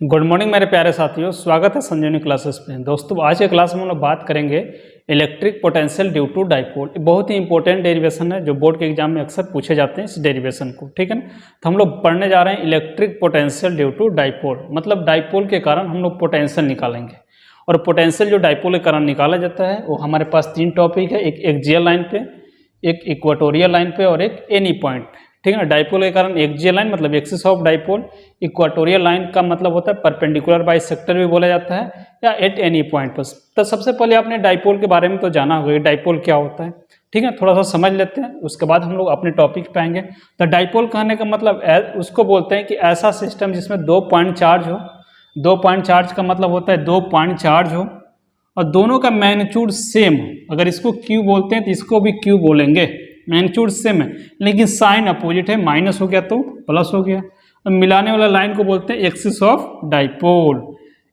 Good morning मेरे प्यारे साथियों, स्वागत है संजीवनी क्लासेस पे। दोस्तों आज के क्लास में हम लोग बात करेंगे electric potential due to dipole. बहुत ही इंपॉर्टेंट डेरिवेशन है जो बोर्ड के एग्जाम में अक्सर पूछे जाते हैं इस डेरिवेशन को, ठीक है ना। तो हम लोग पढ़ने जा रहे हैं electric potential due to dipole, मतलब डाइपोल के कारण हम लोग पोटेंशियल निकालेंगे। और पोटेंशियल जो डाइपोल के कारण निकाला जाता है वो हमारे पास तीन टॉपिक है, एक एक्सियल लाइन पे, एक इक्वेटोरियल लाइन पे और एक एनी पॉइंट पे, ठीक है ना। डाइपोल के कारण एक्सियल लाइन मतलब axis of dipole, equatorial line का मतलब होता है परपेंडिकुलर बाइसेक्टर भी बोला जाता है, या एट एनी पॉइंट पर। तो सबसे पहले आपने डाइपोल के बारे में तो जाना होगा, डाइपोल क्या होता है, ठीक है। थोड़ा सा समझ लेते हैं, उसके बाद हम लोग अपने टॉपिक पे आएंगे। तो डाइपोल कहने का मतलब उसको बोलते हैं कि ऐसा सिस्टम जिसमें 2 पॉइंट चार्ज हो। 2 पॉइंट चार्ज का मतलब होता है 2 पॉइंट चार्ज हो और दोनों का मैग्नीट्यूड सेम हो। अगर इसको क्यू बोलते हैं तो इसको भी क्यू बोलेंगे, मैग्नीट्यूड सेम है लेकिन साइन अपोजिट है, माइनस हो गया तो प्लस हो गया। अब मिलाने वाला लाइन को बोलते हैं एक्सिस ऑफ डाइपोल।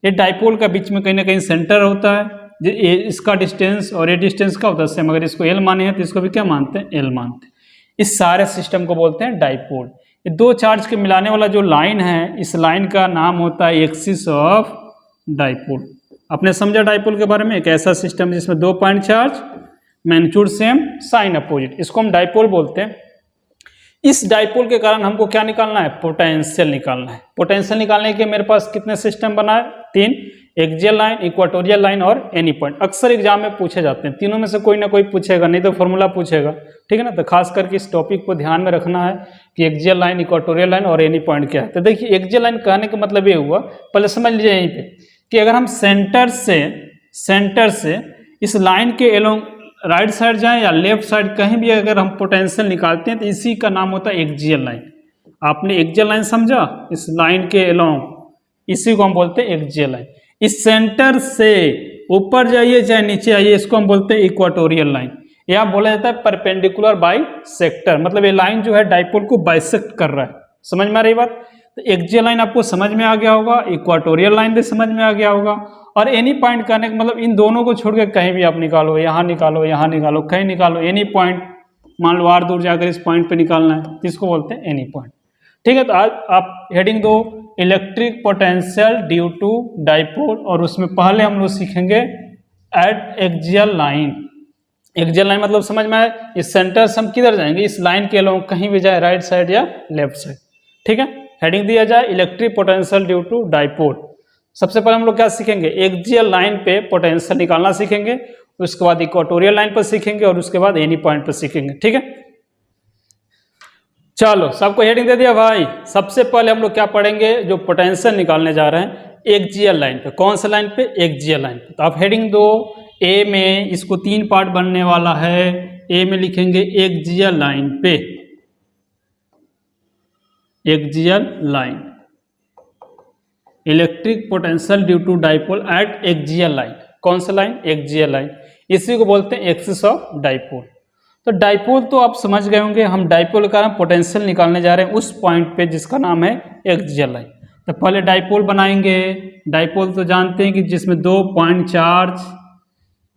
ये डाइपोल का बीच में कहीं ना कहीं सेंटर होता है, इसका डिस्टेंस और ये डिस्टेंस का होता है सेम। अगर इसको एल माने हैं तो इसको भी क्या मानते हैं, एल मानते हैं। इस सारे सिस्टम को बोलते हैं डाइपोल। ये दो चार्ज के मिलाने वाला जो लाइन है, इस लाइन का नाम होता है एक्सिस ऑफ डाइपोल। आपने समझा डाइपोल के बारे में, एक ऐसा सिस्टम जिसमें 2 point charge, magnitude same, sign opposite, इसको हम डाइपोल बोलते हैं। इस डाइपोल के कारण हमको क्या निकालना है, पोटेंशियल निकालना है। पोटेंशियल निकालने के मेरे पास कितने सिस्टम बना है, 3, एक्सियल लाइन, इक्वेटोरियल लाइन और एनी पॉइंट। अक्सर एग्जाम में पूछे जाते हैं, तीनों में से कोई ना कोई पूछेगा, नहीं तो फॉर्मूला पूछेगा, ठीक है ना। तो खास करके इस टॉपिक को ध्यान में रखना है कि एक्सियल लाइन, इक्वेटोरियल लाइन और एनी पॉइंट क्या है। तो देखिए एक्सियल लाइन कहने का मतलब ये हुआ, पहले समझ लीजिए यहीं पे कि अगर हम सेंटर से इस लाइन के एलोंग राइट साइड जाएं या लेफ्ट साइड कहीं भी अगर हम पोटेंशियल निकालते हैं तो इसी का नाम होता है एक्सियल लाइन। आपने एक्सियल लाइन समझा, इस लाइन के अलोंग, इसी को हम बोलते हैं एक्सियल लाइन। इस सेंटर से ऊपर जाइए चाहे नीचे आइए, इसको हम बोलते हैं इक्वेटोरियल लाइन, या बोला जाता है परपेंडिकुलर बाइसेक्टर। मतलब ये लाइन जो है डाइपोल को बाइसेक्ट कर रहा है। समझ में आ रही बात। तो एक्सियल लाइन आपको समझ में आ गया होगा, इक्वेटोरियल लाइन भी समझ में आ गया होगा। और एनी पॉइंट करने का मतलब इन दोनों को छोड़ के कहीं भी आप निकालो, यहाँ निकालो, यहाँ निकालो, कहीं निकालो, एनी पॉइंट। मान लो और दूर जाकर इस पॉइंट पे निकालना है तो इसको बोलते हैं एनी पॉइंट, ठीक है। तो आज आप हेडिंग दो electric potential due to dipole, और उसमें पहले हम लोग सीखेंगे at axial line. Axial line मतलब समझ में आए, इस सेंटर से हम किधर जाएंगे, इस लाइन के अलोंग कहीं भी जाए, राइट साइड या लेफ्ट साइड, ठीक है। हेडिंग दिया जाए electric potential due to dipole. सबसे पहले हम लोग क्या सीखेंगे, एक्सियल लाइन पे पोटेंशियल निकालना सीखेंगे, उसके बाद इक्वेटोरियल लाइन पर सीखेंगे और उसके बाद एनी पॉइंट पर सीखेंगे, ठीक है। चलो सबको हेडिंग दे दिया भाई। सबसे पहले हम लोग क्या पढ़ेंगे, जो पोटेंशियल निकालने जा रहे हैं एक्सियल लाइन पे। कौन सा लाइन पे, एक्सियल लाइन पे। तो आप हेडिंग दो, ए में इसको 3 पार्ट बनने वाला है। ए में लिखेंगे एक्सियल लाइन पे, axial line, electric potential due to dipole at axial line. कौन सा लाइन, एक्सियल लाइन, इसी को बोलते हैं एक्सिस ऑफ डाइपोल। तो डाइपोल तो आप समझ गए होंगे, हम डाइपोल के कारण पोटेंशियल निकालने जा रहे हैं उस पॉइंट पे जिसका नाम है एक्सियल लाइन। तो पहले डाइपोल बनाएंगे। डाइपोल तो जानते हैं कि जिसमें 2 पॉइंट चार्ज,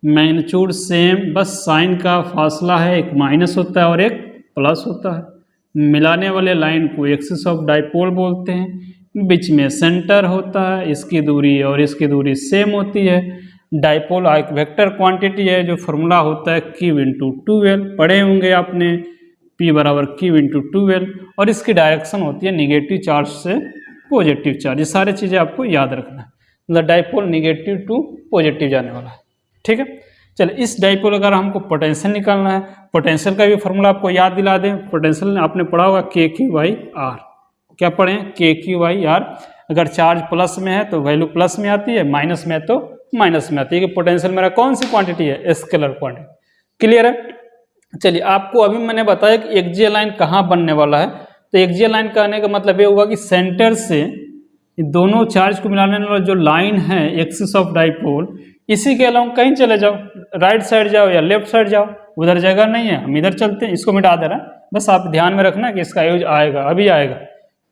मैग्नीट्यूड सेम, बस साइन का फासला है, एक माइनस होता है और एक प्लस होता है। मिलाने वाले लाइन को एक्सिस ऑफ डाइपोल बोलते हैं। बीच में सेंटर होता है, इसकी दूरी और इसकी दूरी सेम होती है। डाइपोल एक वेक्टर क्वांटिटी है, जो फॉर्मूला होता है Q इंटू 2L, पढ़े होंगे आपने, P बराबर Q इंटू 2L, और इसकी डायरेक्शन होती है निगेटिव चार्ज से पॉजिटिव चार्ज। ये सारी चीज़ें आपको याद रखना है, मतलब डाइपोल निगेटिव टू पॉजिटिव जाने वाला है, ठीक है। चलिए इस डाइपोल अगर हमको पोटेंशियल निकालना है, पोटेंशियल का भी फॉर्मूला आपको याद दिला दें। पोटेंशियल आपने पढ़ा होगा KQ/R। क्या पढ़ें, KQ/R। अगर चार्ज प्लस में है तो वैल्यू प्लस में आती है, माइनस में है तो माइनस में आती है। कि पोटेंशियल मेरा कौन सी क्वांटिटी है, स्केलर क्वांटिटी। क्लियर है। चलिए आपको अभी मैंने बताया कि एक्सियल लाइन कहाँ बनने वाला है। तो एक्सियल लाइन कहने का मतलब ये हुआ कि सेंटर से दोनों चार्ज को मिलाने वाला जो लाइन है एक्सिस ऑफ डाइपोल, इसी के अलावा कहीं चले जाओ, राइट साइड जाओ या लेफ्ट साइड जाओ, उधर जगह नहीं है, हम इधर चलते हैं। इसको मिटा दे रहा है, बस आप ध्यान में रखना कि इसका यूज आएगा, अभी आएगा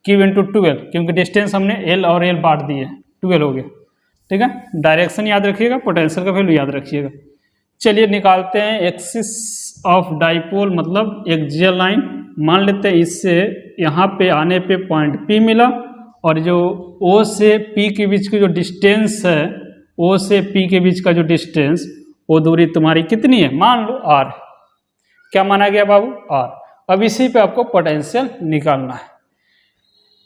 Q इंटू 2L, क्योंकि डिस्टेंस हमने L और L बांट दिए, 2L हो गया, ठीक है। डायरेक्शन याद रखिएगा, पोटेंशियल का वैल्यू याद रखिएगा। चलिए निकालते हैं एक्सिस ऑफ डाइपोल मतलब एक्सियल लाइन। मान लेते हैं इससे यहाँ पे आने पे पॉइंट P मिला और जो O से P के बीच की जो डिस्टेंस है, O से P के बीच का जो डिस्टेंस, वो दूरी तुम्हारी कितनी है? मान लो R। क्या माना गया बाबू? R। अब इसी पे आपको पोटेंशियल निकालना है।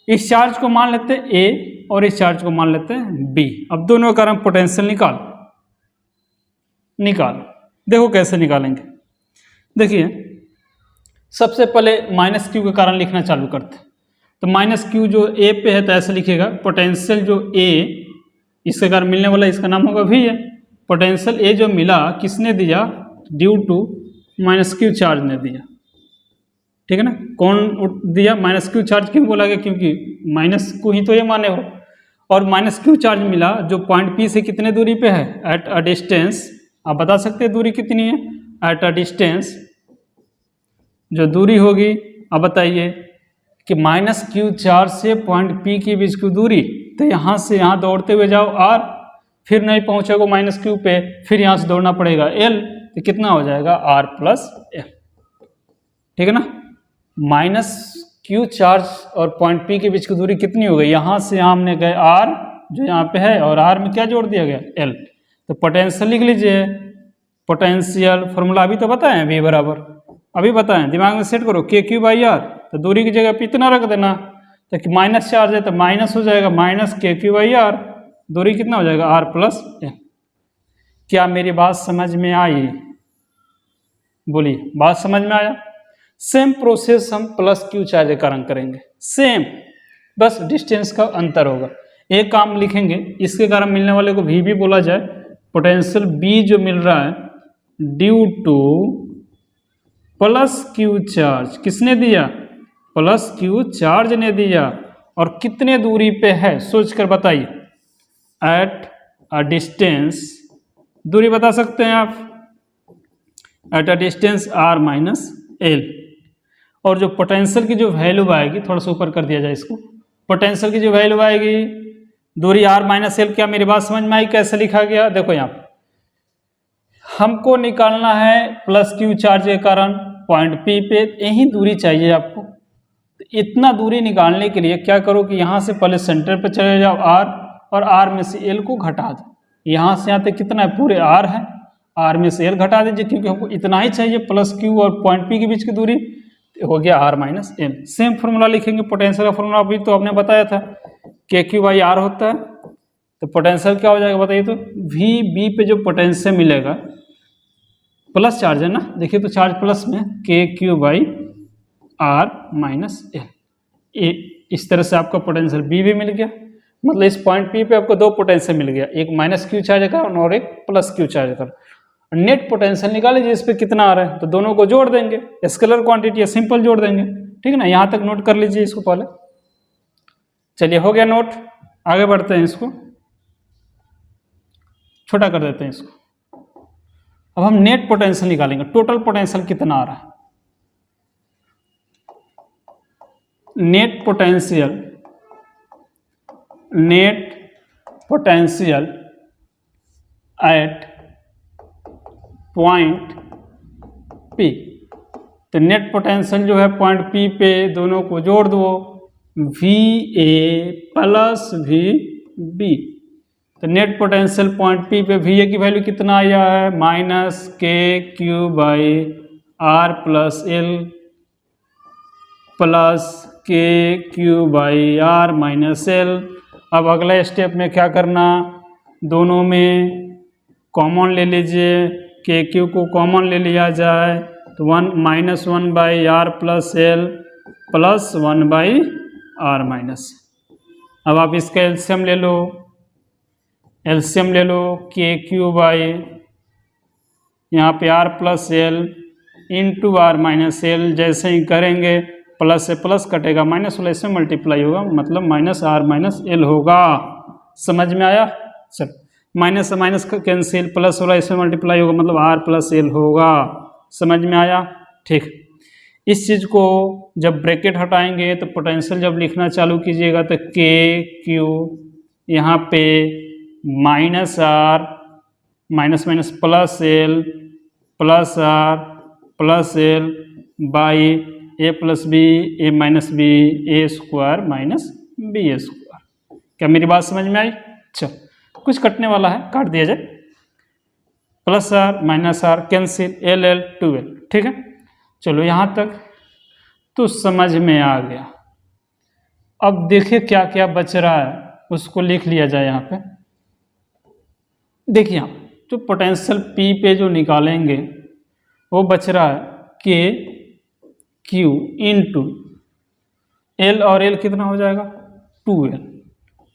इस चार्ज को मान लेते हैं A और इस चार्ज को मान लेते हैं B। अब दोनों का हम पोटेंशियल निकाल देखो कैसे निकालेंगे। देखिए सबसे पहले माइनस क्यू के कारण लिखना चालू करते हैं। तो माइनस क्यू जो A पे है तो ऐसे लिखेगा, पोटेंशियल जो A इसके कारण मिलने वाला इसका नाम होगा V है। पोटेंशियल A जो मिला किसने दिया? Due to minus Q charge ने दिया, ठीक है ना। कौन दिया? Minus Q charge. क्यों बोला गया? क्योंकि माइनस को ही तो ये माने हो। और माइनस क्यू चार्ज मिला जो पॉइंट P से कितने दूरी पे है? Eight a distance. आप बता सकते हैं दूरी कितनी है? एट अ डिस्टेंस जो दूरी होगी, अब बताइए कि माइनस क्यू चार्ज से पॉइंट P के बीच की दूरी, तो यहाँ से यहाँ दौड़ते हुए जाओ R, फिर नहीं पहुँचोगे माइनस क्यू पे, फिर यहाँ से दौड़ना पड़ेगा L, तो कितना हो जाएगा? R प्लस L, ठीक है ना। माइनस क्यू चार्ज और पॉइंट P के बीच की दूरी कितनी हो गई? यहाँ से यहाँ हमने गए R जो यहाँ पे है, और R में क्या जोड़ दिया गया? L। तो पोटेंशियल लिख लीजिए। पोटेंशियल फॉर्मूला अभी तो बताएं, V बराबर अभी बताएं, दिमाग में सेट करो, के क्यू बाई आर। तो दूरी की जगह पे इतना रख देना, तो माइनस चार्ज है तो माइनस हो जाएगा, minus K Q by are. दूरी कितना हो जाएगा? R plus L. क्या मेरी बात समझ में आई? बोलिए, बात समझ में आया? सेम प्रोसेस हम प्लस क्यू चार्ज के कारण करेंगे, सेम, बस डिस्टेंस का अंतर होगा। एक काम लिखेंगे, इसके कारण मिलने वाले को भी बोला जाए। पोटेंशियल बी जो मिल रहा है due two plus Q charge, किसने दिया? प्लस क्यू चार्ज ने दिया। और कितने दूरी पे है सोच कर बताइए। एट अ डिस्टेंस, दूरी बता सकते हैं आप, at a distance R minus L. और जो पोटेंशियल की जो वैल्यू आएगी, थोड़ा सा ऊपर कर दिया जाए इसको, पोटेंशियल की जो वैल्यू आएगी दूरी आर माइनस एल। क्या मेरी बात समझ में आई? कैसे लिखा गया? देखो यहाँ पे हमको निकालना है प्लस क्यू चार्ज के कारण पॉइंट P पे यही दूरी चाहिए आपको। तो इतना दूरी निकालने के लिए क्या करो कि यहाँ से पहले सेंटर पे चले जाओ R, और R में से L को घटा दो। यहाँ से यहाँ तक कितना है? पूरे R है, R में से L घटा दीजिए, क्योंकि हमको इतना ही चाहिए, प्लस क्यू और पॉइंट P के बीच की दूरी हो गया R minus L. Same formula लिखेंगे, पोटेंशियल का फॉर्मूला अभी तो आपने बताया था, के क्यू बाई आर होता है। तो पोटेंशियल क्या हो जाएगा बताइए तो? वी बी पे जो पोटेंशियल मिलेगा, प्लस चार्ज है ना, देखिए तो चार्ज प्लस में, K Q by R minus L. इस तरह से आपका पोटेंशियल बी भी मिल गया। मतलब इस पॉइंट P पे आपको दो पोटेंशियल मिल गया, एक माइनस क्यू चार्ज का और एक प्लस क्यू चार्ज का। नेट पोटेंशियल निकाल लीजिए, इस पे कितना आ रहा है, तो दोनों को जोड़ देंगे, स्केलर क्वांटिटी है, सिंपल जोड़ देंगे, ठीक है ना। यहाँ तक नोट कर लीजिए इसको पहले। चलिए हो गया नोट, आगे बढ़ते हैं, इसको छोटा कर देते हैं इसको। अब हम नेट पोटेंशियल निकालेंगे, टोटल पोटेंशियल कितना आ रहा है। Net potential at point P। तो नेट पोटेंशियल जो है पॉइंट P पे दोनों को जोड़ दो, VA प्लस VB। तो नेट पोटेंशियल पॉइंट P पे VA की वैल्यू कितना आया है? Minus K Q by R plus L plus K Q by R minus L. अब अगला स्टेप में क्या करना, दोनों में कॉमन ले लीजिए, के क्यू को कॉमन ले लिया जाए तो -1 by R plus L plus 1 by R minus. अब आप इसका एलसीएम ले लो, के क्यू बाई यहाँ पे R plus L into R minus L. जैसे ही करेंगे प्लस से प्लस कटेगा, माइनस वाला इसमें मल्टीप्लाई होगा, मतलब माइनस आर माइनस एल होगा। समझ में आया? चल, माइनस से माइनस कैंसिल, प्लस वाला इसमें मल्टीप्लाई होगा, मतलब आर प्लस एल होगा। समझ में आया? ठीक। इस चीज़ को जब ब्रैकेट हटाएंगे तो पोटेंशियल जब लिखना चालू कीजिएगा तो के क्यू यहाँ पे minus R minus minus plus L plus R plus L by A plus B A minus B A square minus B A square. क्या मेरी बात समझ में आई? चलो कुछ कटने वाला है, काट दिया जाए। Plus R minus R cancel, L L 2l, ठीक है। चलो यहाँ तक तो समझ में आ गया। अब देखिए क्या क्या बच रहा है, उसको लिख लिया जाए यहाँ पे। देखिए यहाँ जो पोटेंशियल P पे जो निकालेंगे वो बच रहा है के क्यू इंटू एल, और एल कितना हो जाएगा 2l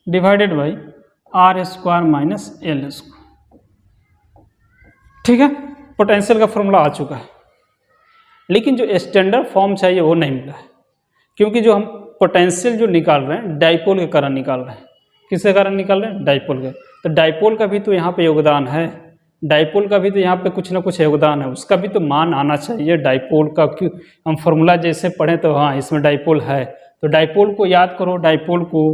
divided by R square minus L square, ठीक है। पोटेंशियल का फॉर्मूला आ चुका है, लेकिन जो स्टैंडर्ड फॉर्म चाहिए वो नहीं मिला है, क्योंकि जो हम पोटेंशियल जो निकाल रहे हैं डाइपोल के कारण निकाल रहे हैं। किसके कारण निकाल रहे हैं? डाइपोल के। तो डाइपोल का भी तो यहाँ पे योगदान है, डाइपोल का भी तो यहाँ पे कुछ ना कुछ योगदान है, उसका भी तो मान आना चाहिए डाइपोल का। क्यों हम फॉर्मूला जैसे पढ़ें तो हाँ इसमें डाइपोल है, तो डाइपोल को याद करो। डाइपोल को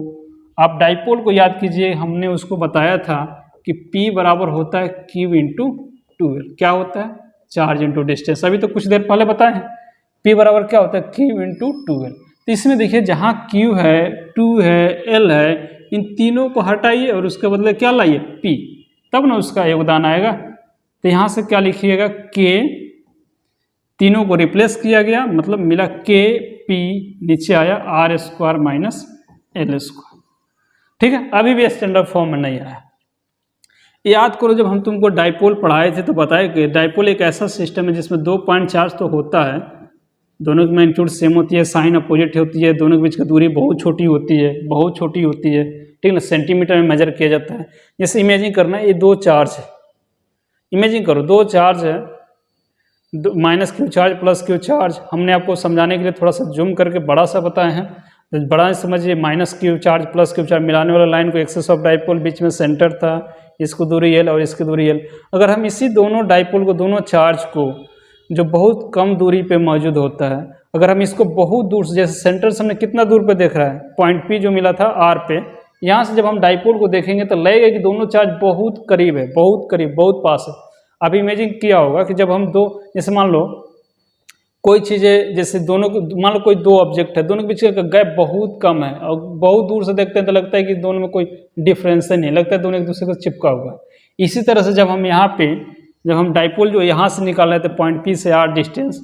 आप डाइपोल को याद कीजिए, हमने उसको बताया था कि P बराबर होता है Q इंटू 2l। क्या होता है? Charge into distance. अभी तो कुछ देर पहले बताए हैं P बराबर क्या होता है Q इंटू 2l। तो इसमें देखिए जहाँ Q है, 2 है, L है, इन तीनों को हटाइए और उसके बदले क्या लाइए P, तब ना उसका योगदान आएगा। तो यहाँ से क्या लिखिएगा K, तीनों को रिप्लेस किया गया, मतलब मिला K P, नीचे आया R square minus L square, ठीक है। अभी भी स्टैंडर्ड फॉर्म में नहीं आया। याद करो जब हम तुमको डाइपोल पढ़ाए थे तो बताया कि डाइपोल एक ऐसा सिस्टम है जिसमें 2 पॉइंट चार्ज तो होता है, दोनों की मैग्नीट्यूड सेम होती है, साइन अपोजिट होती है, दोनों के बीच की दूरी बहुत छोटी होती है, बहुत छोटी होती है, ठीक ना, सेंटीमीटर में मेजर किया जाता है। जैसे इमेजिन करना है ये 2 चार्ज है, इमेजिन करो 2 चार्ज है, minus Q charge plus Q charge. हमने आपको समझाने के लिए थोड़ा सा जूम करके बड़ा सा बताए हैं, तो बड़ा समझिए। Minus Q charge plus Q charge मिलाने वाला लाइन को एक्सिस ऑफ डाइपोल, बीच में सेंटर था, इसको दूरी एल और इसकी दूरी एल। अगर हम इसी दोनों डाइपोल को, दोनों चार्ज को जो बहुत कम दूरी पे मौजूद होता है, अगर हम इसको बहुत दूर से, जैसे सेंटर से हमने कितना दूर पे देख रहा है, पॉइंट P जो मिला था आर पे, यहाँ से जब हम डाइपोल को देखेंगे तो लगेगा कि दोनों चार्ज बहुत करीब है, बहुत करीब, बहुत पास है। अब इमेजिन किया होगा कि जब हम दो, जैसे मान लो कोई चीज़ें, जैसे दोनों को, मान लो कोई 2 ऑब्जेक्ट है, दोनों के बीच का गैप बहुत कम है और बहुत दूर से देखते हैं तो लगता है कि दोनों में कोई डिफरेंस नहीं, लगता है दोनों एक दूसरे को चिपका हुआ है। इसी तरह से जब हम यहाँ पे, जब हम डाइपोल जो यहाँ से निकाल रहे थे पॉइंट P से R डिस्टेंस,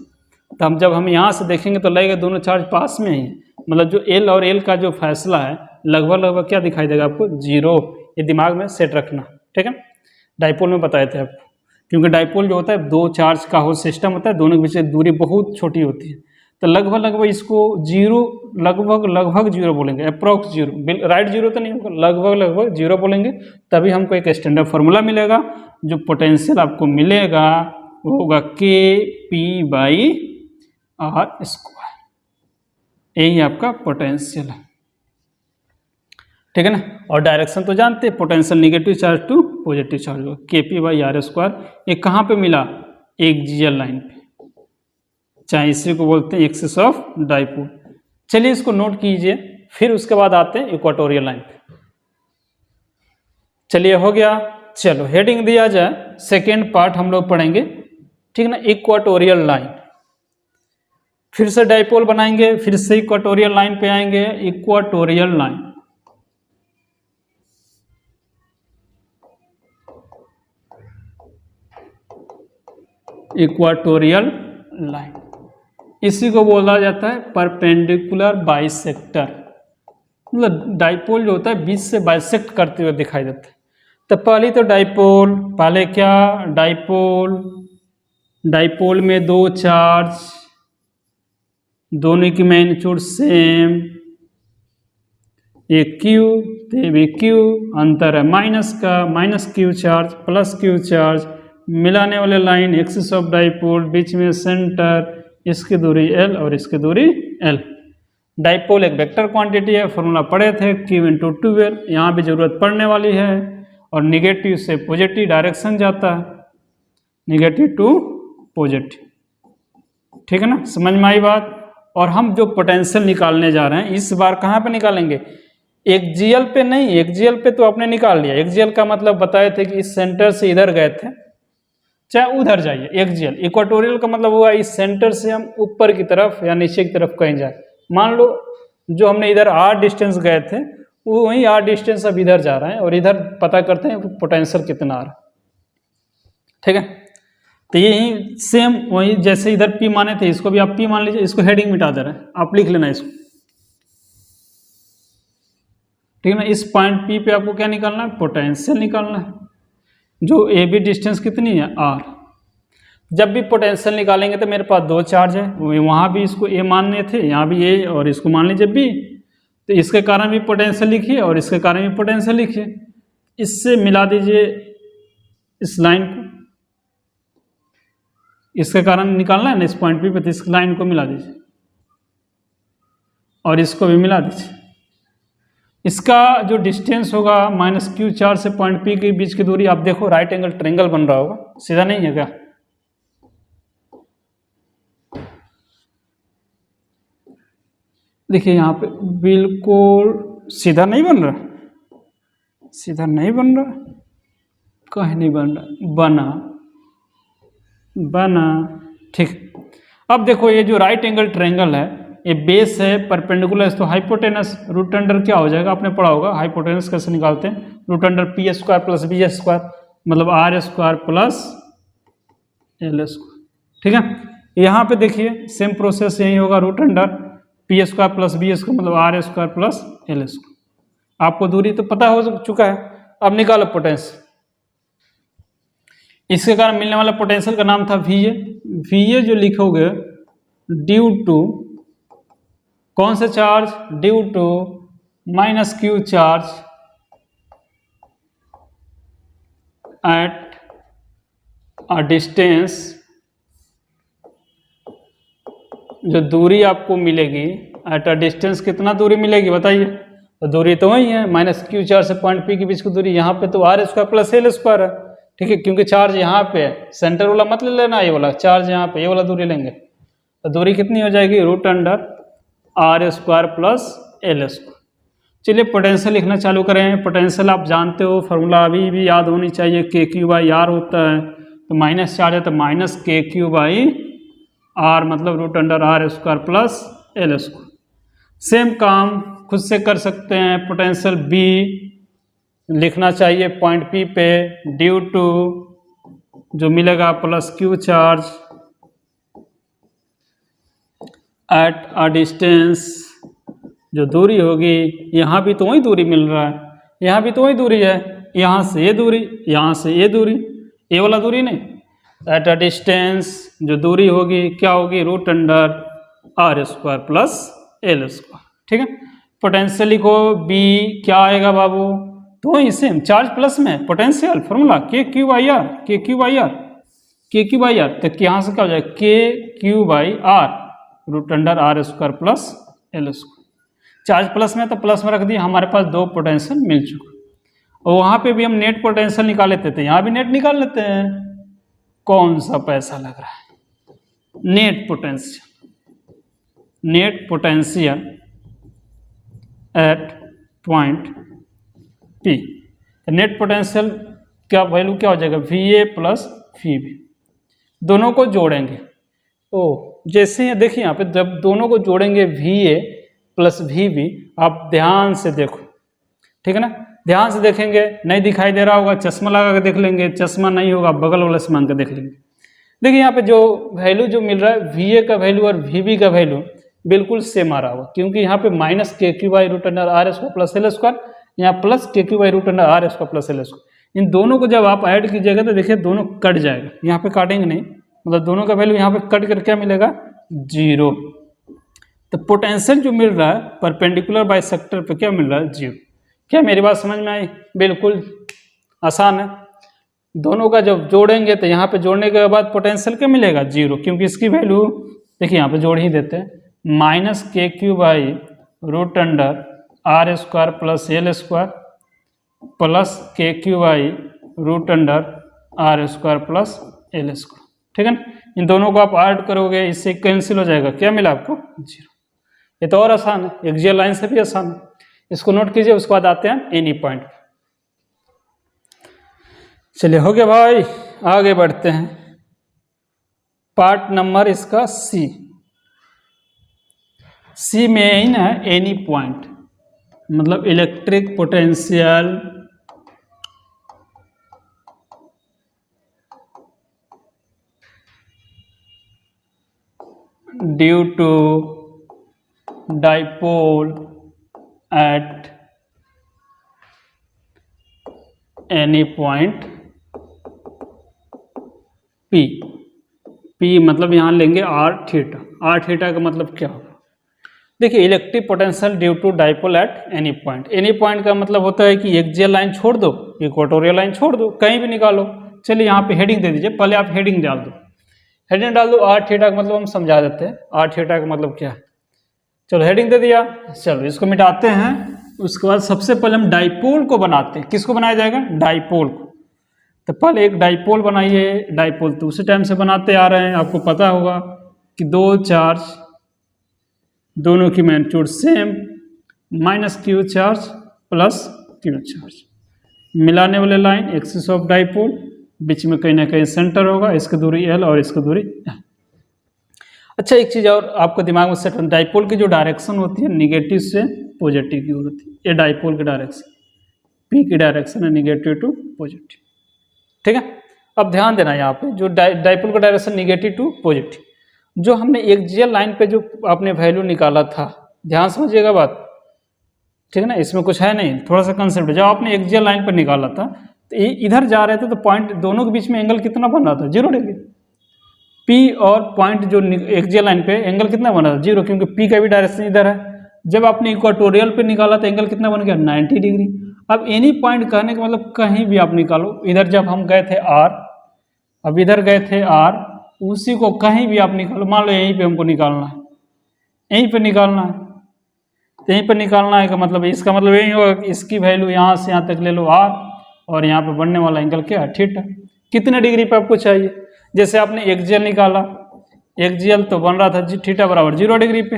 तो हम जब हम यहाँ से देखेंगे तो लगेगा दोनों चार्ज पास में ही है, मतलब जो L और L का जो फैसला है लगभग क्या दिखाई देगा आपको? 0। ये दिमाग में सेट रखना, ठीक है। डाइपोल में बताए थे आपको, क्योंकि डाइपोल जो होता है 2 चार्ज का हो सिस्टम होता है, दोनों के बीच दूरी बहुत छोटी होती है, तो लगभग इसको 0, लगभग 0 बोलेंगे, अप्रॉक्स 0, राइट 0 तो नहीं होगा, लगभग 0 बोलेंगे, तभी हमको एक स्टैंडर्ड फार्मूला मिलेगा। जो पोटेंशियल आपको मिलेगा वो होगा Kp बाई आर स्क्वायर, यही आपका पोटेंशियल है, ठीक है ना। और डायरेक्शन तो जानते हैं, potential negative charge to positive charge होगा, Kp बाई आर स्क्वायर। ये कहाँ पे मिला? एक GL लाइन पे, चाहे इसी को बोलते हैं एक्सिस ऑफ डाइपोल। चलिए इसको नोट कीजिए, फिर उसके बाद आते हैं इक्वाटोरियल लाइन पे। चलिए हो गया। चलो हेडिंग दिया जाए, सेकेंड पार्ट हम लोग पढ़ेंगे, ठीक ना, इक्वाटोरियल लाइन। फिर से डाइपोल बनाएंगे, फिर से इक्वाटोरियल लाइन पे आएंगे। इक्वाटोरियल लाइन, इक्वाटोरियल लाइन, इसी को बोला जाता है परपेंडिकुलर बाइसेक्टर, मतलब डाइपोल जो होता है बीच से बाइसेक्ट करते हुए दिखाई देता है। तो पहले तो डाइपोल, पहले क्या, डाइपोल में 2 चार्ज, दोनों की मैग्नीट्यूड सेम, एक Q तो ये भी Q, अंतर है माइनस का, minus Q charge plus Q charge, मिलाने वाले लाइन एक्सिस ऑफ डाइपोल, बीच में सेंटर, इसकी दूरी L और इसकी दूरी L। डाइपोल एक वेक्टर क्वांटिटी है, फॉर्मूला पढ़े थे Q इंटू 2L, यहाँ भी जरूरत पड़ने वाली है। और निगेटिव से पॉजिटिव डायरेक्शन जाता है, निगेटिव टू पॉजिटिव, ठीक है ना, समझ में आई बात। और हम जो पोटेंशियल निकालने जा रहे हैं इस बार कहाँ पे निकालेंगे? एक GL पे नहीं, एक GL पे तो आपने निकाल लिया। एक GL का मतलब बताए थे कि इस सेंटर से इधर गए थे, चाहे उधर जाइए, एक GL। इक्वाटोरियल का मतलब हुआ इस सेंटर से हम ऊपर की तरफ या नीचे की तरफ कहीं जाए। मान लो जो हमने इधर R डिस्टेंस गए थे वो वही आर डिस्टेंस अब इधर जा रहा है और इधर पता करते हैं पोटेंशियल कितना आ रहा है। ठीक है, तो यही सेम वही जैसे इधर पी माने थे, इसको भी आप पी मान लीजिए। इसको हेडिंग मिटा दे रहे हैं, आप लिख लेना इसको। ठीक है ना, इस पॉइंट पी पे आपको क्या निकालना है, पोटेंशियल निकालना है, जो ए बी डिस्टेंस कितनी है, आर। जब भी पोटेंशियल निकालेंगे तो मेरे पास दो चार्ज है, वहाँ भी इसको ए मानने थे, यहाँ भी ए, और इसको मान लीजिए बी। तो इसके कारण भी पोटेंशियल लिखिए और इसके कारण भी पोटेंशियल लिखिए। इससे मिला दीजिए इस लाइन को, इसके कारण निकालना है ना इस पॉइंट पे, तो इस लाइन को मिला दीजिए और इसको भी मिला दीजिए। इसका जो डिस्टेंस होगा माइनस क्यू चार्ज से पॉइंट पी के बीच की दूरी, आप देखो राइट एंगल ट्रायंगल बन रहा होगा, सीधा नहीं है क्या? देखिए यहाँ पे बिल्कुल सीधा नहीं बन रहा, सीधा नहीं बन रहा, कहीं नहीं बन रहा, बना बना। ठीक, अब देखो ये जो राइट एंगल ट्रायंगल है, ये बेस है परपेंडिकुलर, तो हाइपोटेनस रूट अंडर क्या हो जाएगा, आपने पढ़ा होगा हाइपोटेनस कैसे निकालते हैं, root under P square plus B square, मतलब R square plus L square. ठीक है, यहाँ पे देखिए सेम प्रोसेस यही होगा, root under P square plus B square मतलब R square plus L square. आपको दूरी तो पता हो चुका है, अब निकालो पोटेंशियल। इसके कारण मिलने वाला पोटेंशियल का नाम था वी ए। वी ए जो लिखोगे ड्यू टू कौन सा charge, due to minus Q charge at a distance, जो दूरी आपको मिलेगी एट अ डिस्टेंस, कितना दूरी मिलेगी बताइए? तो दूरी तो वही है माइनस क्यू चार्ज से पॉइंट पी के बीच की दूरी, यहाँ पे तो R square plus L square है। ठीक है, क्योंकि चार्ज यहाँ पे है, सेंटर वाला मत ले लेना, ये वाला चार्ज यहाँ पे, ये वाला दूरी लेंगे, तो दूरी कितनी हो जाएगी, root under R square plus L square. चलिए पोटेंशियल लिखना चालू करें। पोटेंशियल आप जानते हो, फार्मूला अभी भी याद होनी चाहिए, के क्यू बाई आर होता है, तो माइनस चार्ज है तो minus K Q by R, मतलब root under R square plus L square. Same काम खुद से कर सकते हैं, पोटेंशियल बी लिखना चाहिए पॉइंट पी पे, ड्यू टू जो मिलेगा plus Q charge at a distance, जो दूरी होगी, यहाँ भी तो वही दूरी मिल रहा है, यहाँ भी तो वही दूरी है, यहाँ से ये दूरी, यहाँ से ये दूरी, ये वाला दूरी नहीं, एट अ डिस्टेंस जो दूरी होगी क्या होगी, root under R square plus L square. ठीक है, पोटेंशियल लिखो बी क्या आएगा बाबू, तो वही सेम चार्ज प्लस में potential formula K Q by R, K Q by R, K Q by R, तो यहाँ से क्या हो जाएगा, K Q by R root under R square plus L square. Charge plus में तो प्लस में रख दिया, हमारे पास दो पोटेंशियल मिल चुका, और वहाँ पे भी हम नेट पोटेंशियल निकाल लेते थे, यहाँ भी नेट निकाल लेते हैं। कौन सा पैसा लग रहा है, net potential, net potential at point P. नेट पोटेंशियल क्या वैल्यू क्या हो जाएगा, V A plus V B, दोनों को जोड़ेंगे। तो जैसे देखिए यहाँ पे जब दोनों को जोड़ेंगे V A plus V B, आप ध्यान से देखो, ठीक है ना, ध्यान से देखेंगे, नहीं दिखाई दे रहा होगा चश्मा लगा के देख लेंगे, चश्मा नहीं होगा बगल वाला से मान के देख लेंगे। देखिए यहाँ पे जो वैल्यू जो मिल रहा है, वी ए का वैल्यू और वी बी का वैल्यू बिल्कुल सेम आ रहा होगा, क्योंकि यहाँ पे minus K Q by root under R square plus L square, यहाँ plus K Q by root under R square plus L square. इन दोनों को जब आप ऐड कीजिएगा तो देखिए दोनों कट जाएगा, यहाँ पे काटेंगे नहीं, मतलब दोनों का वैल्यू यहाँ पे कट कर क्या मिलेगा, जीरो। तो पोटेंशियल जो मिल रहा है परपेंडिकुलर बाइसेक्टर पे क्या मिल रहा है, जीरो। क्या मेरी बात समझ में आई? बिल्कुल आसान है। दोनों का जब जोड़ेंगे तो यहाँ पे जोड़ने के बाद पोटेंशियल क्या मिलेगा, जीरो, क्योंकि इसकी वैल्यू देखिए यहाँ पे जोड़ ही देते हैं, minus K Q by root under R square plus L square plus K Q by root under R square plus L square. ठीक है ना, इन दोनों को आप ऐड करोगे, इससे कैंसिल हो जाएगा, क्या मिला आपको, जीरो। ये तो और आसान है, एक्सियल लाइन से भी आसान है, इसको नोट कीजिए। उसके बाद आते हैं एनी पॉइंट। चलिए हो गया भाई, आगे बढ़ते हैं। पार्ट नंबर इसका सी। सी में इन है एनी पॉइंट। मतलब electric potential due to dipole at any point P। P मतलब यहाँ लेंगे आर थीटा। आर थीटा का मतलब क्या होगा? देखिए, electric potential due to dipole at any point. Any point का मतलब होता है कि एक्सियल लाइन छोड़ दो, इक्वेटोरियल लाइन छोड़ दो, कहीं भी निकालो। चलिए यहाँ पे हेडिंग दे दीजिए, पहले आप हेडिंग डाल दो। हेडिंग डाल दो, आर थीटा का मतलब हम समझा देते हैं। आर थीटा का मतलब क्या है? चलो हेडिंग दे दिया, चलो इसको मिटाते हैं। उसके बाद सबसे पहले हम डाइपोल को बनाते हैं। किसको बनाया जाएगा? डाइपोल को। तो पहले एक डाइपोल बनाइए। डाइपोल तो उसी टाइम से बनाते आ रहे हैं, आपको पता होगा कि दो चार्ज, दोनों की magnitude same, minus Q charge plus Q charge, मिलाने वाले लाइन एक्सिस ऑफ डाइपोल, बीच में कहीं ना कहीं सेंटर होगा, इसकी दूरी L और इसकी दूरी L। अच्छा, एक चीज़ और आपको दिमाग में सेट, डाइपोल की जो डायरेक्शन होती है निगेटिव से पॉजिटिव की होती है। ये डाइपोल की डायरेक्शन, P की डायरेक्शन है निगेटिव टू पॉजिटिव। ठीक है, अब ध्यान देना यहाँ पे, जो डाइपोल का डायरेक्शन निगेटिव टू पॉजिटिव, जो हमने एक्सियल लाइन पे जो आपने वैल्यू निकाला था, ध्यान समझिएगा बात, ठीक है ना, इसमें कुछ है नहीं, थोड़ा सा कंसेप्ट। जब आपने एक्सियल लाइन पे निकाला था तो इधर जा रहे थे तो पॉइंट दोनों के बीच में एंगल कितना बन रहा था? 0 डिग्री। P और पॉइंट जो एक्सियल लाइन पे एंगल कितना बन रहा था? 0, क्योंकि P का भी डायरेक्शन इधर है। जब आपने इक्वेटोरियल पे निकाला तो एंगल कितना बन गया? 90 डिग्री। अब एनी पॉइंट कहने का मतलब कहीं भी आप निकालो। इधर जब हम गए थे R, अब इधर गए थे R, उसी को कहीं भी आप निकालो। मान लो यहीं पे हमको निकालना है, यहीं पे निकालना है, तो यहीं पे निकालना है का मतलब, इसका मतलब यही होगा कि इसकी वैल्यू यहाँ से यहाँ तक ले लो R, और यहाँ पे बनने वाला एंगल क्या है? थीटा। कितने डिग्री पे आपको चाहिए? जैसे आपने एक्सियल निकाला, एक्सियल तो बन रहा था थीटा बराबर 0 डिग्री पे।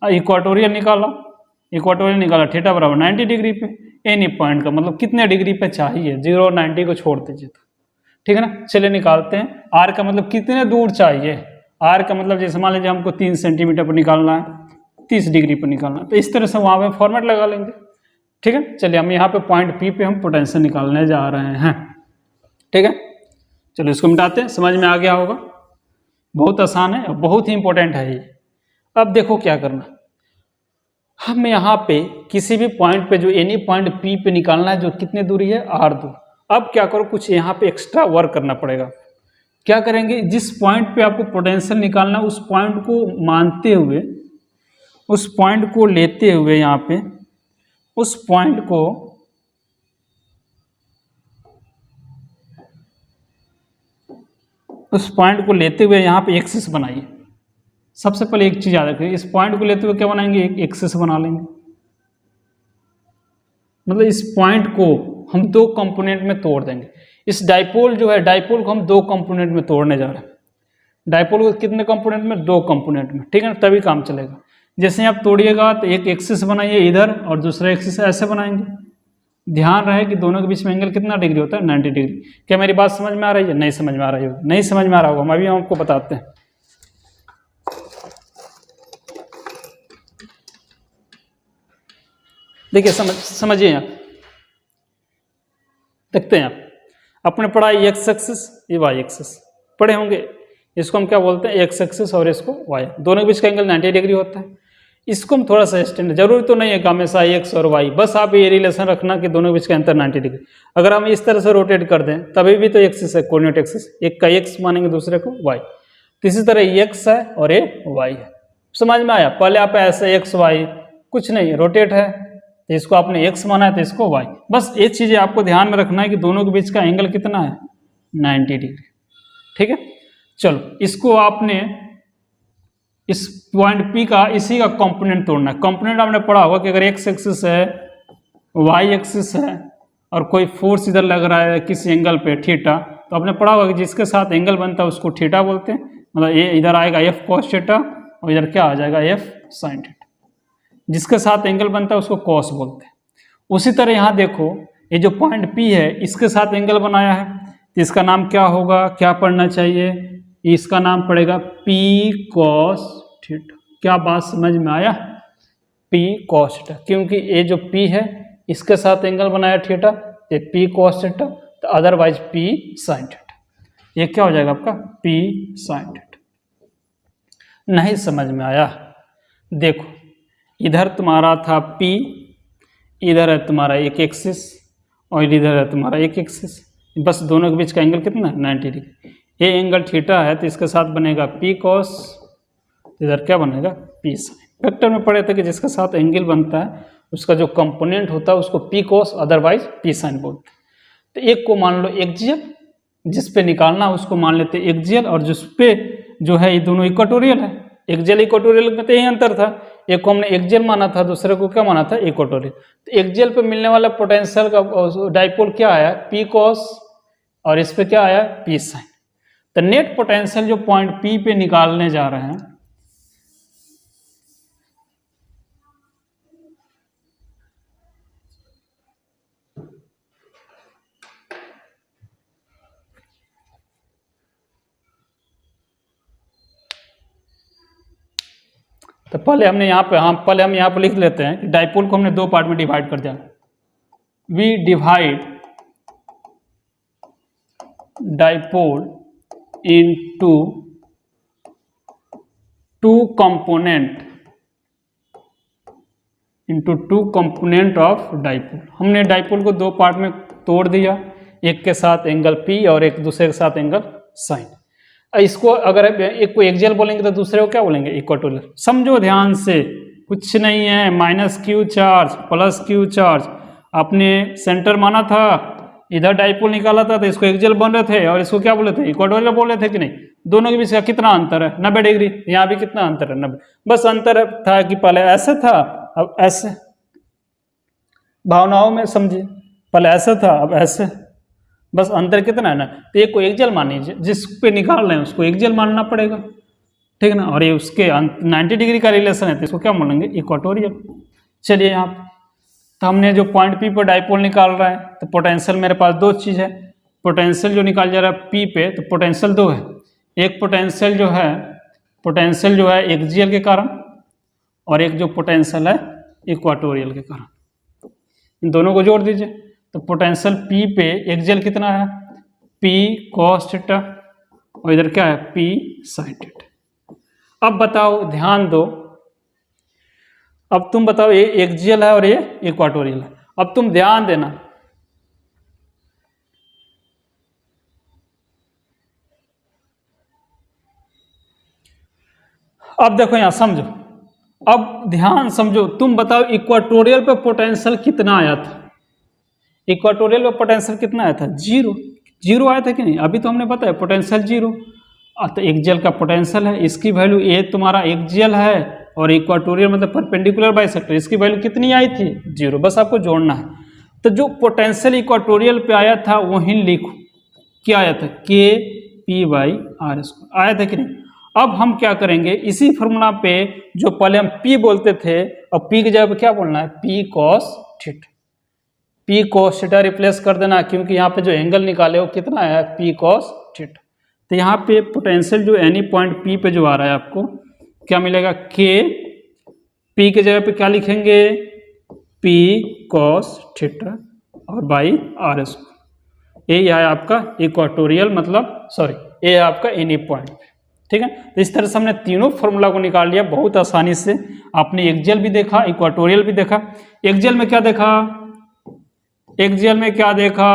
इक्वाटोरियल निकाला थीटा बराबर 90 डिग्री पे। एनी पॉइंट का मतलब कितने डिग्री पे चाहिए? 0 और 90 को छोड़ दीजिए तो, ठीक है ना। चलिए निकालते हैं। आर का मतलब कितने दूर चाहिए? आर का मतलब जैसे मान लीजिए हमको 3 सेंटीमीटर पर निकालना है, 30 डिग्री पर निकालना है, तो इस तरह से वहाँ पे फॉर्मेट लगा लेंगे। ठीक है, चलिए हम यहाँ पे पॉइंट P पे हम पोटेंशियल निकालने जा रहे हैं। ठीक है, चलो इसको मिटाते हैं, समझ में आ गया होगा। बहुत आसान है और बहुत ही इंपॉर्टेंट है ये। अब देखो क्या करना, हम यहाँ पे किसी भी पॉइंट पे, जो एनी पॉइंट P पे निकालना है, जो कितने दूरी है? R दूर। अब क्या करो, कुछ यहाँ पे एक्स्ट्रा वर्क करना पड़ेगा। क्या करेंगे? जिस पॉइंट पे आपको पोटेंशियल निकालना है, उस पॉइंट को मानते हुए, उस पॉइंट को लेते हुए, यहाँ पे उस पॉइंट को लेते हुए यहाँ पे एक्सिस बनाइए। सबसे पहले एक चीज याद रखिए, इस पॉइंट को लेते हुए क्या बनाएंगे? एक एक्सिस बना लेंगे। मतलब इस पॉइंट को हम 2 कंपोनेंट में तोड़ देंगे। इस डाइपोल जो है, डाइपोल को हम 2 कंपोनेंट में तोड़ने जा रहे हैं। डाइपोल को कितने कंपोनेंट में? 2 कंपोनेंट में, ठीक है ना, तभी काम चलेगा। जैसे आप तोड़िएगा तो एक एक्सिस बनाइए इधर और दूसरा एक्सिस ऐसे बनाएंगे। ध्यान रहे कि दोनों के बीच में एंगल कितना डिग्री होता है? 90 डिग्री। क्या मेरी बात समझ में आ रही है? नहीं समझ में आ रही होगी, नहीं समझ में आ रहा होगा, हम अभी आपको बताते हैं। देखिए समझिए, आप देखते हैं, आप अपने पढ़ा एक्स एक्सिस, ये वाई एक्सिस पढ़े होंगे। इसको हम क्या बोलते हैं? एक्स एक्सिस, और इसको वाई। दोनों के बीच का एंगल 90 डिग्री होता है। इसको हम थोड़ा सा एक्सटेंड, जरूरी तो नहीं है कि हमेशा एक्स और वाई, बस आप ये रिलेशन रखना कि दोनों के बीच का अंतर 90 डिग्री। अगर हम इस तरह से रोटेट कर दें तभी भी तो एक्सिस है, कोऑर्डिनेट एक्सिस। एक का एक्स मानेंगे, दूसरे को वाई। तो इसी तरह एक्स है और ये वाई है। समझ में आया? पहले आप ऐसे एक्स वाई, कुछ नहीं, रोटेट है तो इसको आपने x माना है तो इसको y। बस एक चीज़ आपको ध्यान में रखना है कि दोनों के बीच का एंगल कितना है? 90 डिग्री। ठीक है, चलो इसको आपने इस पॉइंट P का इसी का कंपोनेंट तोड़ना है। कंपोनेंट आपने पढ़ा होगा कि अगर x एक्सिस है, y एक्सिस है और कोई फोर्स इधर लग रहा है किसी एंगल पे थीटा, तो आपने पढ़ा होगा कि जिसके साथ एंगल बनता है उसको थीटा बोलते हैं। मतलब ये इधर आएगा f cos थीटा और इधर क्या आ जाएगा? f sin theta. जिसके साथ एंगल बनता है उसको कॉस बोलते हैं। उसी तरह यहाँ देखो, ये जो पॉइंट P है इसके साथ एंगल बनाया है, तो इसका नाम क्या होगा? क्या पढ़ना चाहिए? इसका नाम पड़ेगा P cos थीटा। क्या बात समझ में आया? पी कॉस थीटा, क्योंकि ये जो पी है इसके साथ एंगल बनाया थीटा, ये पी कॉस थीटा, तो अदरवाइज पी साइन थीटा। ये क्या हो जाएगा आपका पी साइन थीटा। नहीं समझ में आया? देखो इधर तुम्हारा था P, इधर है तुम्हारा एक एक्सिस और इधर है तुम्हारा एक एक्सिस, बस दोनों के बीच का एंगल कितना है 90 डिग्री। ये एंगल थीटा है तो इसके साथ बनेगा P कॉस, इधर क्या बनेगा P साइन। वेक्टर में पढ़े थे कि जिसके साथ एंगल बनता है उसका जो कंपोनेंट होता है उसको P cos otherwise P sine बोलते हैं। तो एक को मान लो एक्जियल, जिस पे निकालना है उसको मान लेते एक्जियल, और जिस पे जो है ये दोनों इक्वेटोरियल है। एक्जियल इक्वेटोरियल में तो यही अंतर था, एक को हमने एक्जियल माना था, दूसरे को क्या माना था इक्वेटोरियल। तो एक्जियल पे मिलने वाला पोटेंशियल का डाइपोल क्या आया P कॉस, और इस पे क्या आया P साइन। तो नेट पोटेंशियल जो पॉइंट P पे निकालने जा रहे हैं, तो पहले हमने यहाँ पे हम यहाँ पे लिख लेते हैं कि डाइपोल को हमने दो पार्ट में डिवाइड कर दिया। We divide dipole into two component of dipole. हमने डाइपोल को दो पार्ट में तोड़ दिया, एक के साथ एंगल P और एक दूसरे के साथ एंगल साइन। इसको अगर एक को एक्जियल बोलेंगे तो दूसरे को क्या बोलेंगे इक्वेटोरियल। समझो ध्यान से, कुछ नहीं है, minus Q charge plus Q charge, आपने सेंटर माना था, इधर डाइपोल निकाला था तो इसको एक्जियल बन रहे थे और इसको क्या बोले थे इक्वेटोरियल बोले थे कि नहीं। दोनों के बीच का कितना अंतर है 90 डिग्री, यहाँ भी कितना अंतर है 90। बस अंतर था कि पहले ऐसे था अब ऐसे, भावनाओं में समझिए, पहले ऐसे था अब ऐसे, बस अंतर कितना है ना। तो एक को एक्जियल मान लीजिए, जिस पे निकाल रहे हैं उसको एक्जियल मानना पड़ेगा, ठीक है ना। और ये उसके 90 डिग्री का रिलेशन है तो इसको क्या मानेंगे इक्वेटोरियल। चलिए यहाँ तो हमने जो पॉइंट P पर डाइपोल निकाल रहा है, तो पोटेंशियल मेरे पास दो चीज़ है। पोटेंशियल जो निकाल जा रहा है P पे, तो पोटेंशियल दो है। एक पोटेंशियल जो है एक्जियल के कारण, और एक जो पोटेंशियल है इक्वेटोरियल के कारण। इन दोनों को जोड़ दीजिए तो पोटेंशियल P पे एक्जियल कितना है P cos थीटा, और इधर क्या है P sin थीटा। अब बताओ, ध्यान दो, अब तुम बताओ ये एक्जियल है और ये इक्वेटोरियल है। अब तुम ध्यान देना, अब देखो यहां समझो, अब ध्यान समझो, तुम बताओ इक्वेटोरियल पे पोटेंशियल कितना आया था। इक्वेटोरियल पे पोटेंशियल कितना आया था जीरो आया था कि नहीं। अभी तो हमने बताया पोटेंशियल जीरो, तो एक्जियल का पोटेंशियल है, इसकी वैल्यू ये तुम्हारा एक्जियल है और इक्वेटोरियल मतलब परपेंडिकुलर बाइसेक्टर, इसकी वैल्यू कितनी आई थी जीरो। बस आपको जोड़ना है। तो जो पोटेंशियल इक्वेटोरियल पे आया था वही लिखो, क्या आया था K/P/r² आया था कि नहीं। अब हम क्या करेंगे, इसी फॉर्मूला पे जो पहले हम P बोलते थे और P की जगह पे क्या बोलना है P cos theta. P cos theta replace कर देना, क्योंकि यहाँ पे जो एंगल निकाले वो कितना है P cos थीटा। तो यहाँ पे पोटेंशियल जो एनी पॉइंट P पे जो आ रहा है आपको क्या मिलेगा K, P की जगह पे क्या लिखेंगे P cos थीटा और r²। ये है आपका इक्वेटोरियल, मतलब सॉरी ये है आपका एनी पॉइंट, ठीक है। तो इस तरह से हमने तीनों फॉर्मूला को निकाल लिया बहुत आसानी से। आपने एक्जियल भी देखा, इक्वेटोरियल भी देखा। एक्जियल में क्या देखा,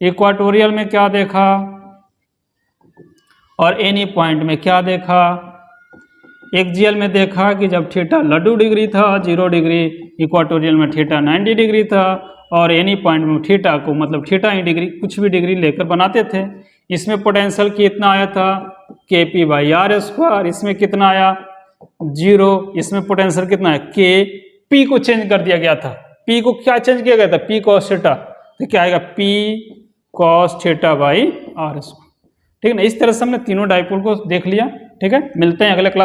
इक्वेटोरियल में क्या देखा, और एनी पॉइंट में क्या देखा। एक्जियल में देखा कि जब थीटा लड्डू डिग्री था 0 डिग्री, इक्वेटोरियल में थीटा 90 डिग्री था, और एनी पॉइंट में थीटा को मतलब थीटा ही डिग्री कुछ भी डिग्री लेकर बनाते थे। इसमें पोटेंशियल कितना आया था Kp/r², इसमें कितना आया 0, इसमें पोटेंशियल कितना है K। P को चेंज कर दिया गया था, P को क्या चेंज किया गया था P cos थीटा, तो क्या आएगा P cos θ/r², ठीक है ना। इस तरह से हमने तीनों डाइपोल को देख लिया, ठीक है। मिलते हैं अगले क्लास।